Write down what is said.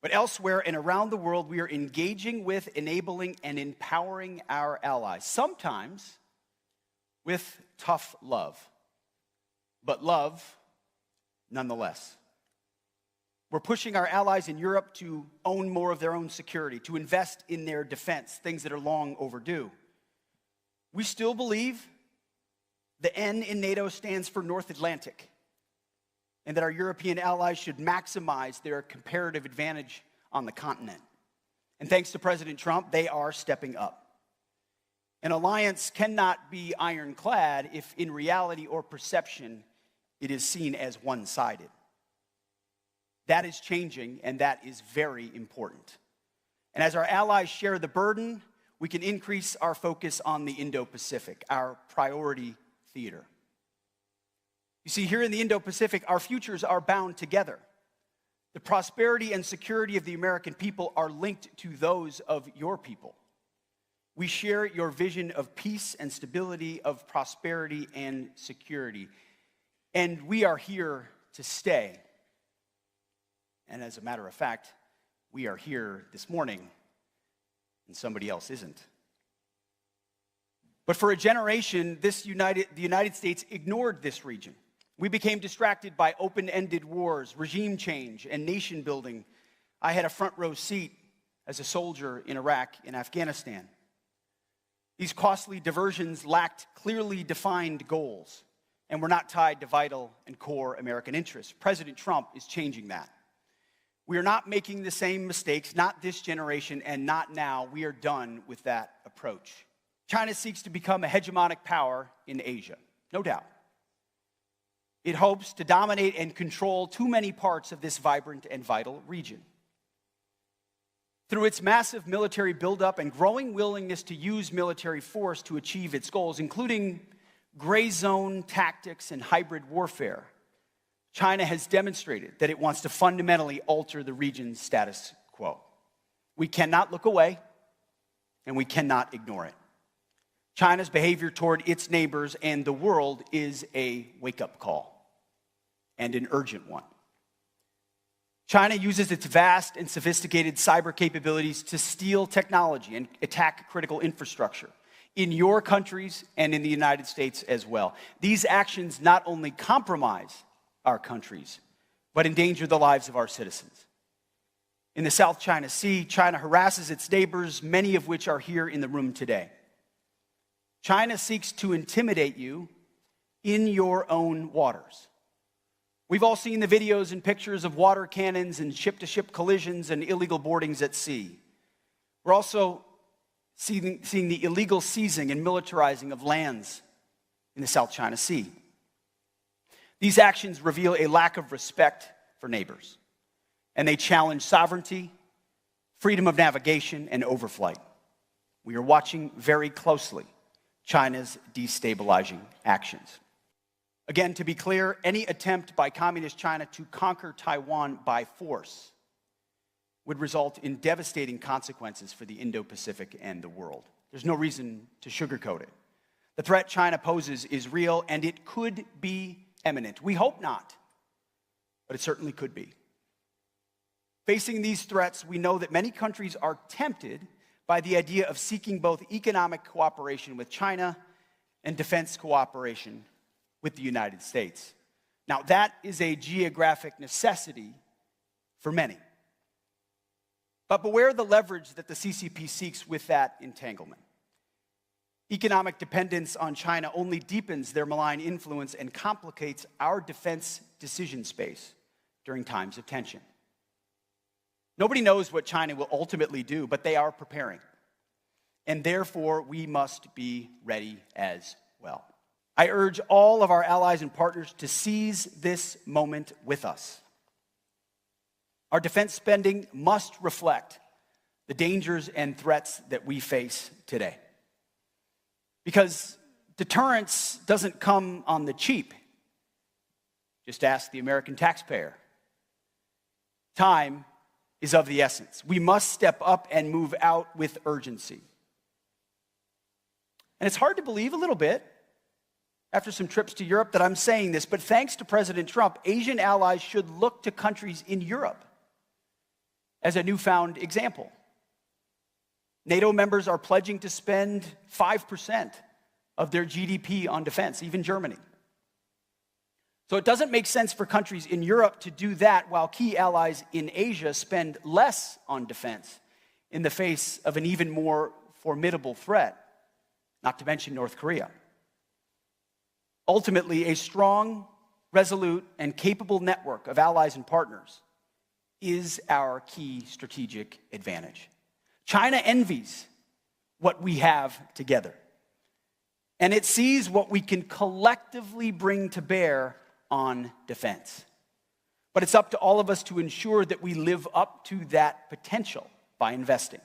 But elsewhere and around the world, we are engaging with, enabling, and empowering our allies, sometimes with tough love, but love nonetheless. We're pushing our allies in Europe to own more of their own security, to invest in their defense, things that are long overdue. We still believe the N in NATO stands for North Atlantic, and that our European allies should maximize their comparative advantage on the continent. And thanks to President Trump, they are stepping up. An alliance cannot be ironclad if in reality or perception it is seen as one-sided. That is changing, and that is very important. And as our allies share the burden, we can increase our focus on the Indo-Pacific, our priority theater. You see, here in the Indo-Pacific, our futures are bound together. The prosperity and security of the American people are linked to those of your people. We share your vision of peace and stability, of prosperity and security. And we are here to stay. And as a matter of fact, we are here this morning, and somebody else isn't. But for a generation, the United States ignored this region. We became distracted by open-ended wars, regime change, and nation building. I had a front row seat as a soldier in Iraq and Afghanistan. These costly diversions lacked clearly defined goals and were not tied to vital and core American interests. President Trump is changing that. We are not making the same mistakes, not this generation and not now. We are done with that approach. China seeks to become a hegemonic power in Asia, no doubt. It hopes to dominate and control too many parts of this vibrant and vital region. Through its massive military buildup and growing willingness to use military force to achieve its goals, including gray zone tactics and hybrid warfare, China has demonstrated that it wants to fundamentally alter the region's status quo. We cannot look away, and we cannot ignore it. China's behavior toward its neighbors and the world is a wake-up call, and an urgent one. China uses its vast and sophisticated cyber capabilities to steal technology and attack critical infrastructure in your countries and in the United States as well. These actions not only compromise our countries, but endanger the lives of our citizens. In the South China Sea, China harasses its neighbors, many of which are here in the room today. China seeks to intimidate you in your own waters. We've all seen the videos and pictures of water cannons and ship-to-ship collisions and illegal boardings at sea. We're also seeing the illegal seizing and militarizing of lands in the South China Sea. These actions reveal a lack of respect for neighbors, and they challenge sovereignty, freedom of navigation, and overflight. We are watching very closely China's destabilizing actions. Again, to be clear, any attempt by Communist China to conquer Taiwan by force would result in devastating consequences for the Indo-Pacific and the world. There's no reason to sugarcoat it. The threat China poses is real, and it could be imminent. We hope not, but it certainly could be. Facing these threats, we know that many countries are tempted by the idea of seeking both economic cooperation with China and defense cooperation with the United States. Now, that is a geographic necessity for many. But beware the leverage that the CCP seeks with that entanglement. Economic dependence on China only deepens their malign influence and complicates our defense decision space during times of tension. Nobody knows what China will ultimately do, but they are preparing. And therefore, we must be ready as well. I urge all of our allies and partners to seize this moment with us. Our defense spending must reflect the dangers and threats that we face today. Because deterrence doesn't come on the cheap. Just ask the American taxpayer. Time is of the essence. We must step up and move out with urgency. And it's hard to believe a little bit, after some trips to Europe, that I'm saying this, but thanks to President Trump, Asian allies should look to countries in Europe as a newfound example. NATO members are pledging to spend 5% of their GDP on defense, even Germany. So it doesn't make sense for countries in Europe to do that while key allies in Asia spend less on defense in the face of an even more formidable threat, not to mention North Korea. Ultimately, a strong, resolute, and capable network of allies and partners is our key strategic advantage. China envies what we have together, and it sees what we can collectively bring to bear on defense. But it's up to all of us to ensure that we live up to that potential by investing.